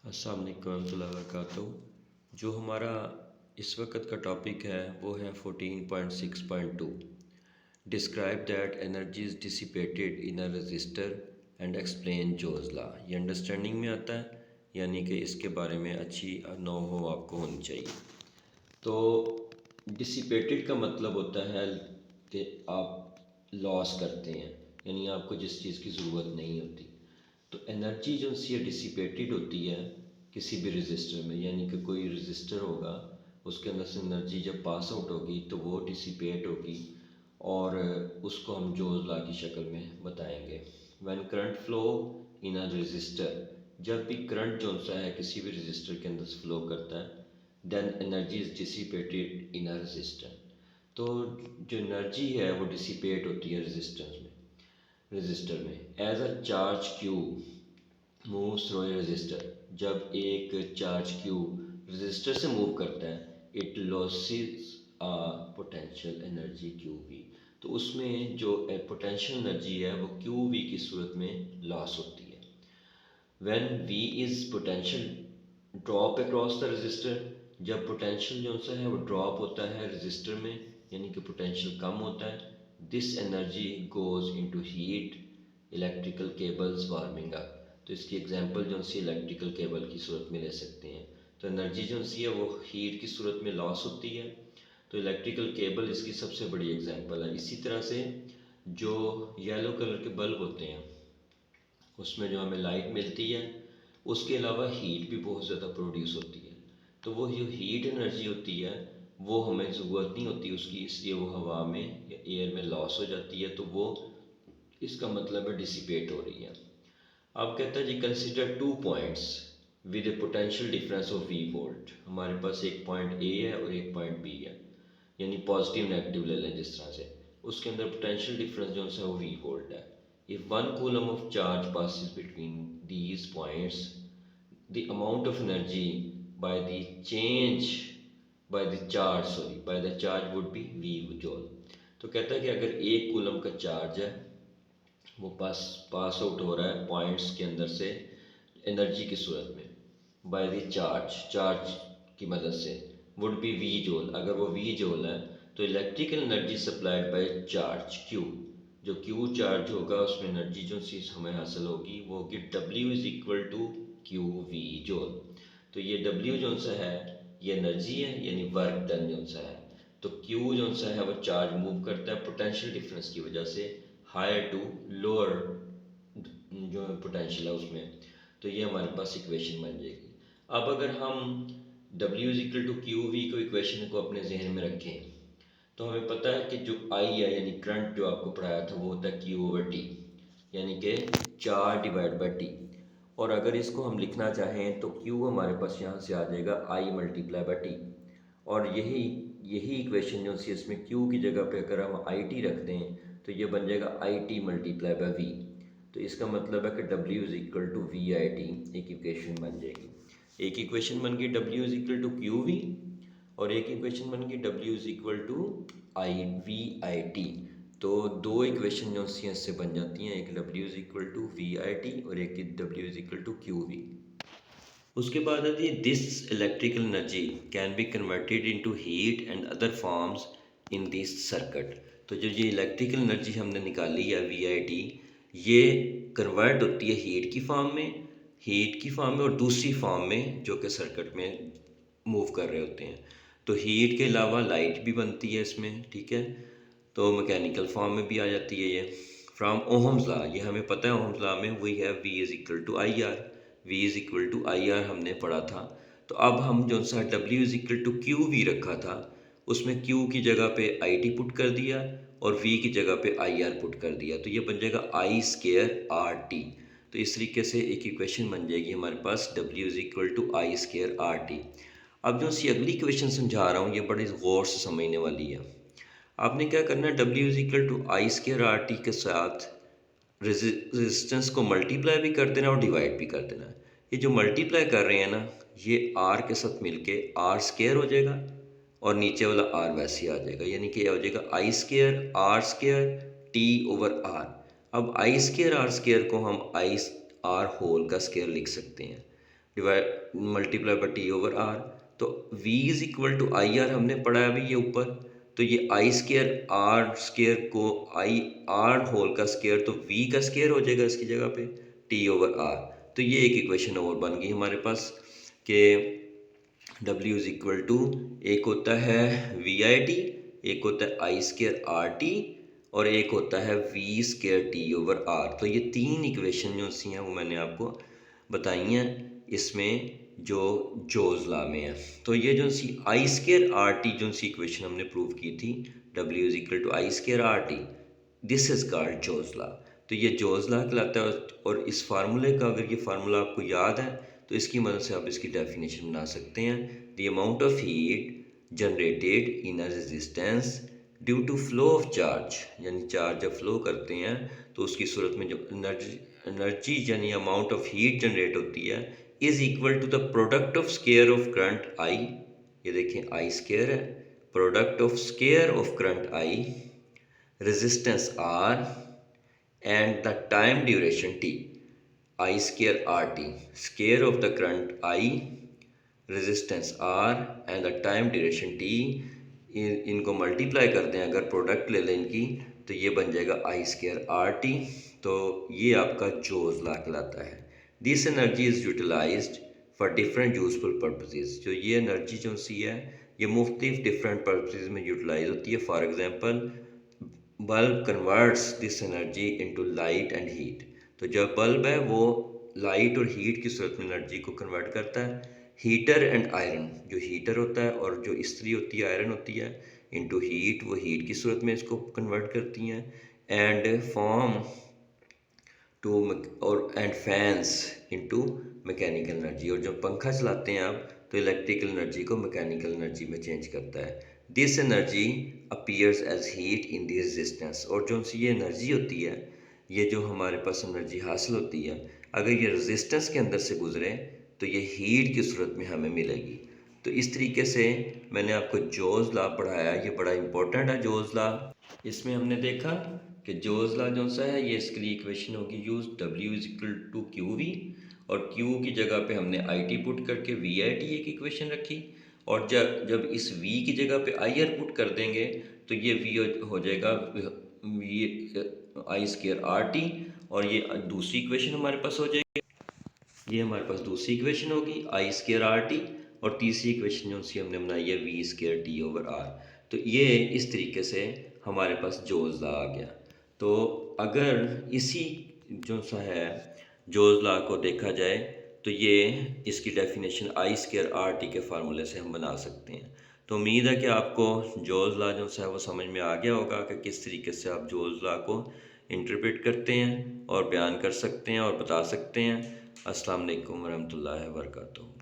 अस्सलाम वालेकुम रहमतुल्लाहि व बरकातुहू। जो हमारा इस वक्त का टॉपिक है वो है 14.6.2। Describe that energy is dissipated in a resistor and explain जोज़ लॉ। ये अंडरस्टैंडिंग में आता है, यानी कि इसके बारे में अच्छी नो हो आपको होनी चाहिए। तो डिसिपेटेड का मतलब होता है कि आप लॉस करते हैं, यानी आपको जिस चीज़ की ज़रूरत नहीं होती। तो एनर्जी जो सी डिसिपेटेड होती है किसी भी रजिस्टर में, यानी कि कोई रजिस्टर होगा उसके अंदर से एनर्जी जब पास आउट होगी तो वो डिसिपेट होगी और उसको हम जोज़ लॉ की शक्ल में बताएंगे। When current flow in a register, जब भी करंट जो सा है किसी भी रजिस्टर के अंदर से फ्लो करता है, then energy is dissipated in a resistor. तो जो एनर्जी है वो डिसिपेट होती है रजिस्टर में as a charge Q moves through a resistor. जब एक चार्ज क्यू रजिस्टर से मूव करता है, it loses a potential energy Q V. तो उसमें जो पोटेंशियल एनर्जी है वो क्यू वी की सूरत में लॉस होती है। When V is potential drop across the resistor, जब पोटेंशियल जो सा है वो ड्रॉप होता है रजिस्टर में, यानी कि पोटेंशियल कम होता है, this energy goes into heat electrical cables warming up. तो इसकी एग्जांपल जो सी इलेक्ट्रिकल केबल की सूरत में ले सकते हैं। तो एनर्जी जो सी है वो हीट की सूरत में लॉस होती है, तो इलेक्ट्रिकल केबल इसकी सबसे बड़ी एग्जांपल है। इसी तरह से जो येलो कलर के बल्ब होते हैं उसमें जो हमें लाइट मिलती है, उसके अलावा हीट भी बहुत ज़्यादा प्रोड्यूस होती है। तो वो जो हीट एनर्जी होती है वो हमें ज़रूरत नहीं होती उसकी, इसलिए वो हवा में या एयर में लॉस हो जाती है, तो वो इसका मतलब है डिसिपेट हो रही है। अब कहता है जी consider two points with a potential difference of V volt. हमारे पास एक पॉइंट ए है और एक पॉइंट बी है, यानी पॉजिटिव नेगेटिव ले लें जिस तरह से। उसके अंदर पोटेंशियल डिफरेंस जो है वो वी वोल्ट है। If one coulomb of charge passes between these points, the amount of energy by the change by the charge would be v joule। तो कहता है कि अगर एक कूलम का चार्ज है वो पास आउट हो रहा है पॉइंट्स के अंदर से एनर्जी की सूरत में बाय द चार्ज की मदद से, वुड बी वी जोल। अगर वो वी जोल है तो electrical energy supplied by charge Q, जो क्यू चार्ज होगा उसमें एनर्जी जो चीज़ हमें हासिल होगी वो होगी W is equal to Q V joule. तो ये डब्ल्यू जो सा है ये एनर्जी है, यानी वर्क डन जो सा है। तो क्यू जो सा है वो चार्ज मूव करता है पोटेंशियल डिफरेंस की वजह से हायर टू लोअर जो पोटेंशियल है उसमें। तो ये हमारे पास इक्वेशन बन जाएगी। अब अगर हम W is equal to Q V को इक्वेशन को अपने जहन में रखें तो हमें पता है कि जो I है यानी करंट जो आपको पढ़ाया था वो होता है Q ओवर टी, यानी कि 4 डिवाइड बाई टी। और अगर इसको हम लिखना चाहें तो Q हमारे पास यहाँ से आ जाएगा I मल्टीप्लाई बाई टी। और यही यही इक्वेशन जो सी इसमें Q की जगह पे अगर हम आई टी रख दें तो ये बन जाएगा I T multiply by V. तो इसका मतलब है कि W is equal to V I T, एक इक्वेशन बन जाएगी। एक इक्वेशन बन गई W is equal to Q V और एक इक्वेशन बन गई W is equal to I V I T. तो दो इक्वेशन जो सी इससे बन जाती हैं, एक W is equal to V I T और एक W is equal to Q V. उसके बाद है जी this electrical energy can be converted into heat and other forms in this circuit. तो जो ये इलेक्ट्रिकल एनर्जी हमने निकाली है वी आई टी, ये कन्वर्ट होती है हीट की फॉर्म में और दूसरी फॉर्म में जो कि सर्किट में मूव कर रहे होते हैं। तो हीट के अलावा लाइट भी बनती है इसमें, ठीक है। तो मैकेनिकल फॉर्म में भी आ जाती है ये। फ्रॉम ओहम्स लॉ, ये हमें पता है ओहम्स लॉ में वही है V is equal to I R. V is equal to I R हमने पढ़ा था। तो अब हम जो सा W is equal to Q V रखा था उसमें क्यू की जगह पे आई टी पुट कर दिया और वी की जगह पे आई आर पुट कर दिया, तो ये बन जाएगा आई स्केयर आर टी। तो इस तरीके से एक इक्वेशन बन जाएगी हमारे पास W is equal to I square R T. अब जो सी अगली इक्वेशन समझा रहा हूँ ये बड़ी गौर से समझने वाली है। आपने क्या करना है, W is equal to I square R T के साथ रेजिस्टेंस को मल्टीप्लाई भी कर देना और डिवाइड भी कर देना। ये जो मल्टीप्लाई कर रहे हैं ना, ये आर के साथ मिलके आर स्केयर हो जाएगा और नीचे वाला आर वैसे ही आ जाएगा, यानी कि हो जाएगा I square T over R. अब आई स्केयर आर स्केयर को हम आई आर होल का स्केयर लिख सकते हैं। Divide multiply by T over R. तो v is equal to I R हमने पढ़ा है अभी ये ऊपर, तो ये आई स्केयर आर स्केयर को आई आर होल का स्केयर तो v का स्केयर हो जाएगा इसकी जगह पे टी ओवर आर। तो ये एक इक्वेशन और बन गई हमारे पास कि w इज इक्वल टू एक होता है वी आई टी, एक होता है आई स्केयर आर टी और एक होता है V square T over R. तो ये तीन इक्वेशन जो सी हैं वो मैंने आपको बताई हैं इसमें जो जोज लॉ में है। तो ये जो सी आई स्केयर आर टी जो सी इक्वेशन हमने प्रूव की थी w is equal to I square R T, this is called जोज लॉ। तो ये जोज लॉ कहलाता है और इस फार्मूले का अगर ये फार्मूला आपको याद है तो इसकी मदद से आप इसकी डेफिनेशन बना सकते हैं। The amount of heat generated in a resistance due to flow of charge, यानी चार्ज जब फ्लो करते हैं तो उसकी सूरत में जो एनर्जी यानी अमाउंट ऑफ हीट जनरेट होती है is equal to the product of square of current I. ये देखें आई स्केयर है, product of square of current I, resistance R and the time duration T. I square R T, square of the current I, resistance R and the time duration T, इनको multiply कर दें अगर product ले लें इनकी तो ये बन जाएगा आई स्केयर आर टी। तो ये आपका जोज लॉ कहलाता है। This energy is utilised for different useful purposes. जो ये एनर्जी जो सी है ये मुख्तलिफ डिफरेंट पर्पसेस में यूटिलाइज होती है। For example bulb converts this energy into light and heat. तो जब बल्ब है वो लाइट और हीट की सूरत में एनर्जी को कन्वर्ट करता है। हीटर एंड आयरन, जो हीटर होता है और जो इस्त्री होती है आयरन होती है, इनटू हीट, वो हीट की सूरत में इसको कन्वर्ट करती हैं। एंड फॉर्म टू और and fans into mechanical energy, और जब पंखा चलाते हैं आप तो इलेक्ट्रिकल एनर्जी को मैकेनिकल एनर्जी में चेंज करता है। This energy appears as heat in the resistance. और जो सी ये एनर्जी होती है, ये जो हमारे पास एनर्जी हासिल होती है, अगर ये रेजिस्टेंस के अंदर से गुजरे तो ये हीट की सूरत में हमें मिलेगी। तो इस तरीके से मैंने आपको जोज लॉ पढ़ाया, ये बड़ा इंपॉर्टेंट है जोज लॉ। इसमें हमने देखा कि जोज लॉ जो सा है ये इसके लिए इक्वेशन होगी use w is equal to Q V, और q की जगह पे हमने आई टी पुट करके वी आई टी एक इक्वेशन रखी, और जब इस v की जगह पे आई आर पुट कर देंगे तो ये v हो जाएगा आई स्केयर आर टी, और ये दूसरी इक्वेशन हमारे पास हो जाएगी, ये हमारे पास दूसरी इक्वेशन होगी आई स्केयर आर टी, और तीसरी इक्वेशन जो सी हमने बनाई है V square T over R. तो ये इस तरीके से हमारे पास जोज लॉ आ गया। तो अगर इसी जो सा है जोज लॉ को देखा जाए तो ये इसकी डेफिनेशन आई स्केयर आर टी के फार्मूले से हम बना सकते हैं। तो उम्मीद है कि आपको जोज लॉ जो सा है वो समझ में आ गया होगा कि किस तरीके से आप जोज लॉ को इंटरप्रेट करते हैं और बयान कर सकते हैं और बता सकते हैं। अस्सलाम वालेकुम रहमतुल्लाहि व बरकातहू।